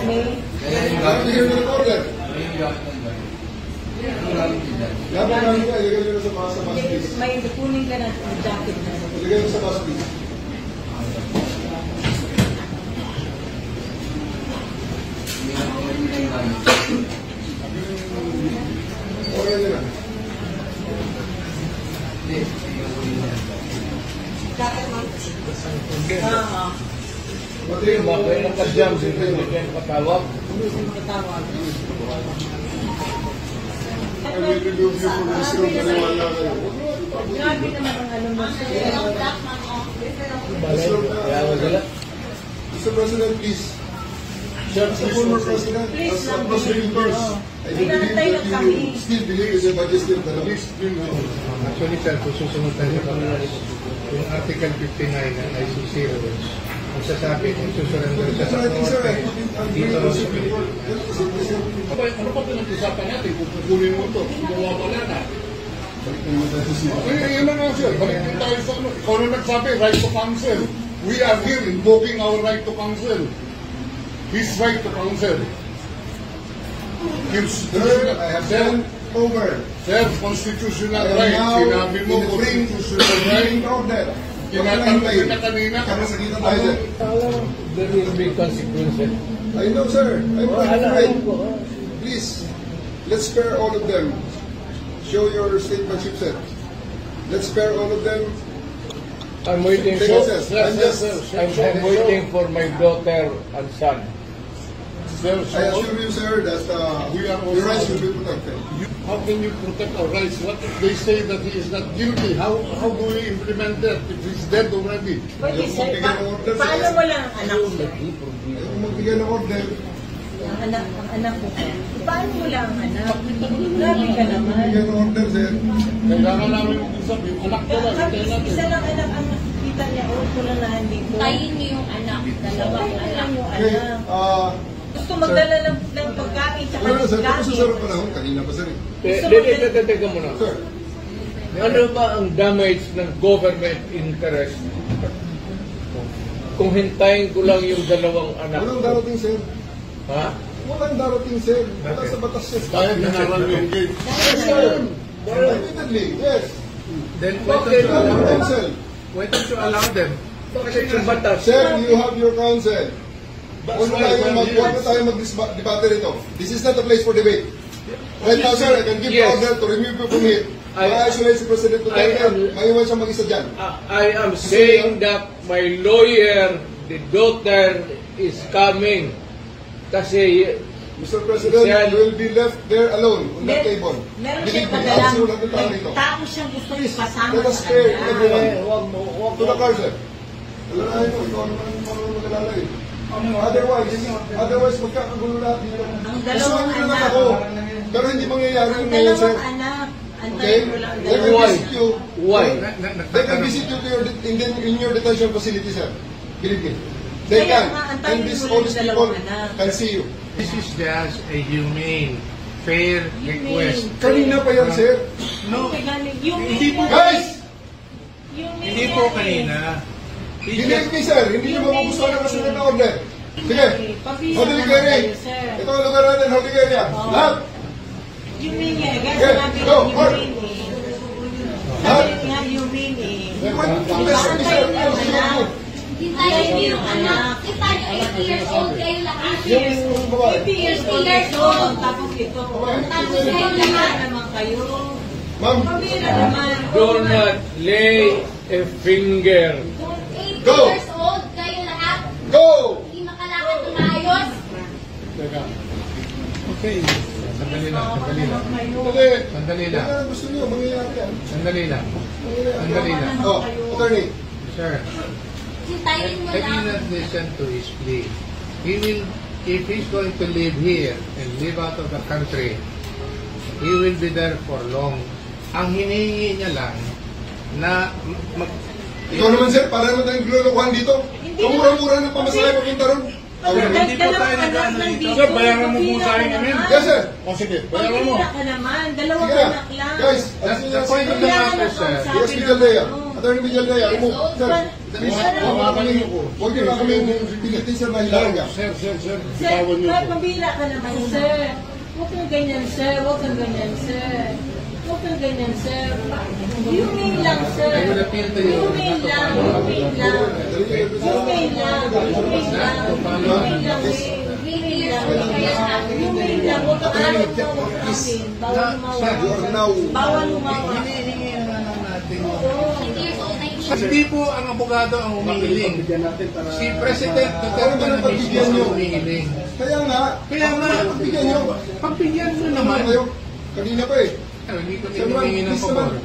May. Dapat hearing ng order. Dapat namin ka, ilagay nyo na sa bus, please. May kunin ka na ang jacket na. Ilagay nyo sa bus, please. Order nyo na. Jacket mo. Pati yung Bakit nakajam si President patawag? Matawag. I will remove you from this room maniwala kayo. Grabe naman ang ano mo. Kaya wala. Mr. President, please. As a former president, as a prosecutors, I do believe that you still believe in the majesty of the law. Actually, sir, kung susunod tayo sa yung Article 59 ng ICC rules, ang sasabi, kung susurrender siya sa korte, dito sa Pilipinas. Ano pa pinag-usapan natin kung kukunin mo ito? Gumawa wala na. Yun na nga, sir. Balik din tayo sa ano. Ikaw na nagsabi, right to counsel. We are here invoking our right to counsel. His right to counsel. I have sent over. Sir, constitutional right. Sinabi mo, constitutional right. Tinatanggay na kanina. There will be consequences. I know, sir. I'm not afraid. Please, let's spare all of them. Show your statementship set. Let's spare all of them. I'm waiting Take for. a sir. I'm waiting for my daughter and son. I assure you, sir, that your rights will be protected. How can you protect our rights? What if they say that he is not guilty? How do we implement that if he's dead already? Pwede sir, paano mo lang ang anak mo? Kung magbigay ng order, Ang anak mo. Paano mo lang ang anak? Grabe ka naman. magbigay ng order, sir. Kailangan namin mag-usap. Yung anak ko lang, hintayin natin. Isa lang anak ang nakikita niya o tulanahan dito. Tayin niyo yung anak, dalawang Tayin anak. yung Okay, anak. Gusto magdala ng pagkain tsaka Pero sir, gamit. kung sa panahon, kanina pa, sir. Teka muna. Sir, Ano ba ang damage ng government interest? Kung hintayin ko lang yung dalawang anak walang ko. darating, sir. Ha? Walang darating, sir. Wala sa batas, sir. Kahit hinaral yung gate. Yes, sir. Admittedly, yes. Then why don't Okay, you allow them? Counsel. Why don't you allow them? Bakit yung batas? Sir, you have your counsel. Huwag na tayo mag-debate rito. This is not a place for debate. Right now, sir, I can give the Yes. order to remove you from here. Ma-isolate si President Duterte. Maiwan siya mag-isa dyan. I am saying that my lawyer, the daughter, is coming. Kasi Mr. President, you will be left there alone on that table. Meron Believe siyang me, padalang, absolute lang tayo rito. may tao siyang gusto ipasama Let us sa spare kanya. everyone. wag To the car, sir. Alalahin mo, ikaw naman marunong mag-alala eh. Otherwise, magkakagulo lahat dito. Ang dalawang Gusto nyo lang anak. ako. Pero hindi mangyayari Ang yung ngayon, sir. dalawang anak. Okay? Antayin mo lang ang They can dalawang Why? visit you. Why? They can visit you to in your detention facility, sir. Believe me. They Kaya can. nga, And antayin these mo all yung these people dalawang anak. can see you. This is just a humane, fair request. Kanina pa yan, sir. No, Yung hindi po. Guys! Hindi po kanina. Believe me, sir. Hindi nyo magugustuhan ang kasunod na order. Sige. Holding area. Ito ang lugar natin, holding area. Lahat. Humane eh. Guys, Okay, sabi go, niya Mark. humane eh. Sabi niya humane eh. Antayin niyo yung anak. Hintayin niyo yung anak. Hintayin niyo 80 years old kayo lahat. Yung babae. 50 years old. Tapos ito. Tapos kayo Pabira lahat. naman kayo. Ma'am, Pabira naman. Do not lay a finger. 80 Go. years old kayo lahat. go! Hindi makalakad ng maayos. Okay. Sandali lang, sandali lang. Dali. Sandali lang. Ano gusto nyo? Mangyayari yan. Sandali lang. Sandali lang. Oh, attorney. Sir, Hintayin mo let me lang. not listen to his plea. He will, if he's going to live here and live out of the country, he will be there for long. Ang hinihingi niya lang na Ikaw naman, sir, para naman tayong glulukuhan dito. Kamura-mura ng pamasahe papunta ron. Hindi po tayo nag-ano dito. Sir, bayaran mo po sa akin namin. Yes, sir. O sige, bayaran mo. Pabira ka naman. Dalawang Sige na. anak lang. Guys, That's the point of the matter, sir. Yes, Miguel Lea. Attorney Miguel Gaya, remove. Sir, please, huwag niyo na kami pilitin, sir, na hilahin ka. Sir, Sir, bitawan niyo po. mabira ka naman, sir. Huwag kang ganyan, sir. Huwag kang ganyan, sir. Huwag kang ganyan, sir. Humane lang, sir. Humane lang. Humane lang. Humane lang. Humane lang. Humane lang. Humane lang. Humane lang. Huwag kang alam mo akin. Bawal lumawa. Bawal lumawa. Hinihingi na natin. Hindi Hindi po ang abogado ang humihiling. Si President Duterte na mismo ang humihiling. Kaya nga, pagbigyan niyo. Pagbigyan mo Naman naman. kayo, kanina pa eh. Hindi kami humingi ng pabor.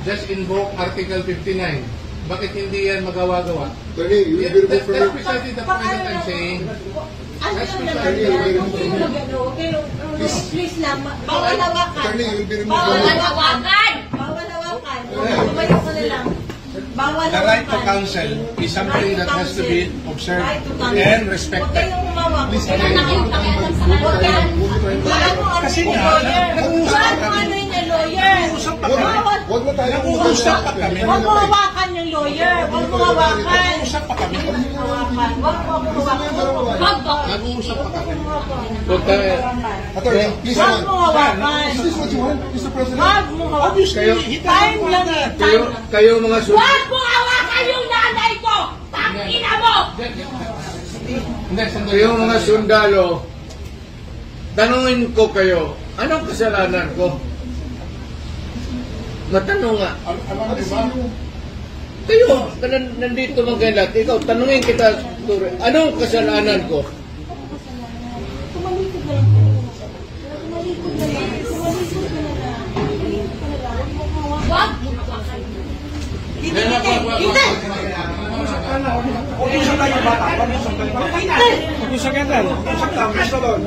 Just invoke Article 59. Bakit hindi yan magawa-gawa? Attorney, you will be removed from That's your... precisely the point that I'm saying. Ano naman yan? Huwag kayo mag-ano. Huwag kayo, please lang. Bawal hawakan. Attorney, you will be removed Bawal from your... hawakan. Bawal hawakan. Tumayo ka na lang. Bawal The right to counsel is something that has to be observed and respected. Huwag kayong umawak. Wala na kayong pakialam sa lahat. Kasi ano yung lawyer? Huwag na tayo Nag-uusap pa kami. Huwag mo hawakan yung lawyer. Huwag mo hawakan. Nag-uusap pa kami. Huwag mo hawakan. Wag ba? Nag-uusap pa kami. Huwag tayo. Attorney, please. Huwag mo hawakan. Is this what you want, Mr. President? Huwag mo hawakan. Time lang eh. Kayo mga Wag mo hawakan yung nanay ko! Tangina mo! Kayo mga sundalo, tanungin ko kayo, anong kasalanan ko? Matanong nga. Alam niyo ba? Kayo, nandito mga kayo lahat. Ikaw, tanungin kita, Tore, anong kasalanan ko? Tumalikod na lang. Tumalikod na lang. Tumalikod na lang. Tumalikod na lang. Huwag mo hawakan. Wag mo hawakan. Hindi! Hindi! Pag-usap tayo bata. Pag-usap tayo bata. Pag-usap yan tayo. Pag-usap lang. Gusto doon.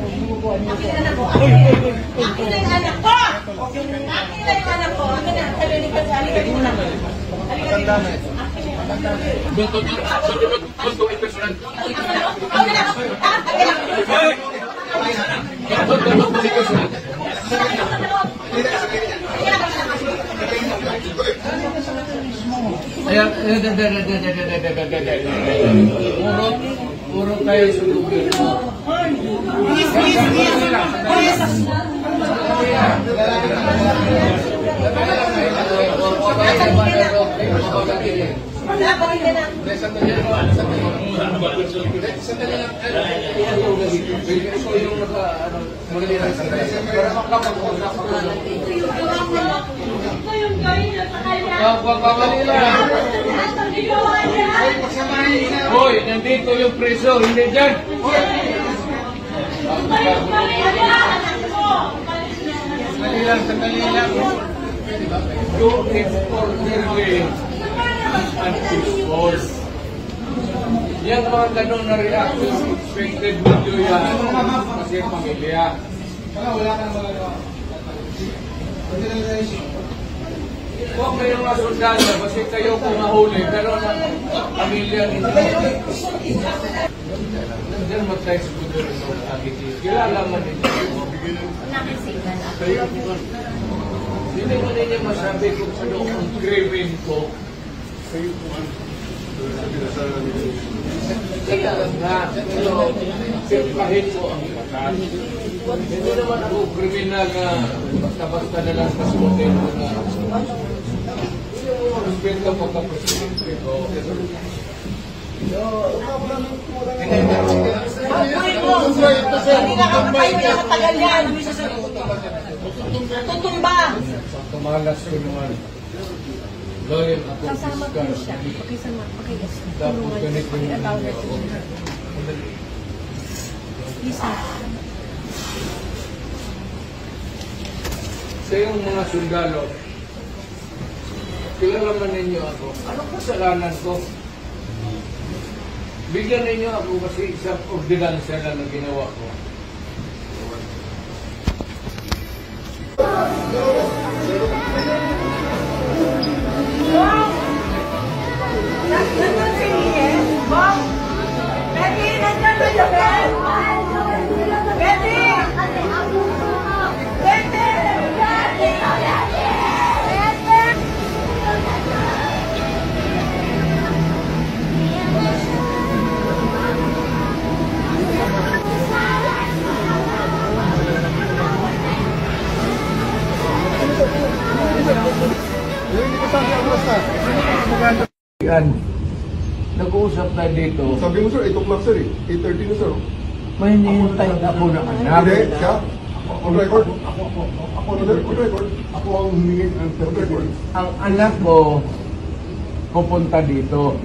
Akin na po. Akin na yung anak ko! Akin na yung anak ko. Akin na. Halika muna. Halika dito. Akin na yung anak ko. Ayan, puro kayo sulugin. Dapat ka na. Ngayong gawin na sa kanya. Hoy, nandito yung preso, hindi dyan. Ngayong gawin na anak ko. Sandali lang. Do it orderly and peaceful. Yan mga ganun na reaction, expected video yan. Kasi pamilya. Huwag kayo mga sundalo, kasi kayo kung mahuli, pero ang pamilya ninyo. Diyan magtayo sa gudero ng agiti. Kilala mo ninyo. Hindi mo ninyo masabi kung ano ang craving ko. Kaya nga, pero simpahin mo ang batas. Hindi naman ako kriminal na basta-basta na lang kasuotin mo na. Hindi mo respeto pagka-presidente ko. Hindi na kayo nakatagal yan. Tutumba. Tumalas ko naman. Lawyer ako. Kasama ko siya. Pakisama. Dapat ganito yung sa yung mga sundalo, kilala man ninyo ako. Anong kasalanan ko? Bigyan ninyo ako kasi isang ordinansya na ginawa ko. Nandun si Miguel. Bob! Betty! Nandun si Miguel! Betty! Betty! yan. Nag-uusap tayo dito. Sabi mo, sir, 8 o'clock, sir, eh. 8:30 na, sir. May hinihintay ako na anak. Hindi, siya? On record? Ako On record? Ako ang humingi ng On record? Ang anak ko pupunta dito.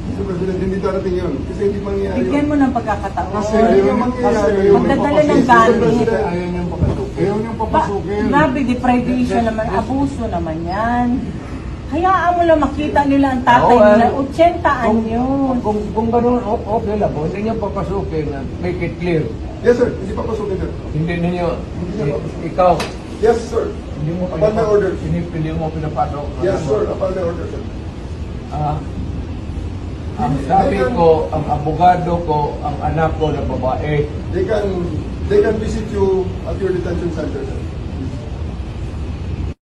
Mr. President, hindi darating yun. Kasi hindi mangyayari Bigyan yun. mo ng pagkakataon. Kasi ayaw mangyayari yun. Magdadala ng gamit. Ayaw niyang pakasukin. Ayaw niyong papasukin. Grabe, deprivation naman. Abuso naman yan. Hayaan mo lang makita nila ang tatay Oo, nila. 80 anyos. Kung gano'n, okay lang po. Hindi niyo papasukin. Make it clear. Yes, sir. Hindi papasukin, sir. Hindi ninyo, ikaw, Yes, sir. hindi mo Upon my order. hindi mo pinapasok. Yes, sir. Upon my order, sir. Ang sabi ko, ang abogado ko, ang anak ko na babae, They can visit you at your detention center, sir.